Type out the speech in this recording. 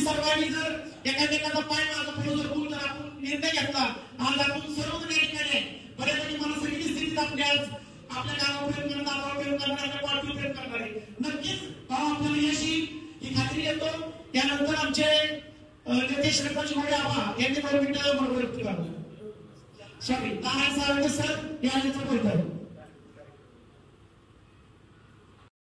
सर्वांनी जर एखाद्याचा पाय मागं पुढे जर आपण निर्णय घेतला, आज आपण सर्वजण या ठिकाणी बऱ्यापैकी मला सगळी स्थितीत आपल्या गावावर प्रेम करणार, नावावर प्रेम करणार, आपल्या पाठीवर प्रेम करणार आहे. नक्कीच आपल्याला यश ही खात्री देतो. त्यानंतर आमचे नेते श्रीपाद मोरे आबा यांनी 2 मिनिटं बरोबर व्यक्त करतो. सॉरी नारायण सावंत सर या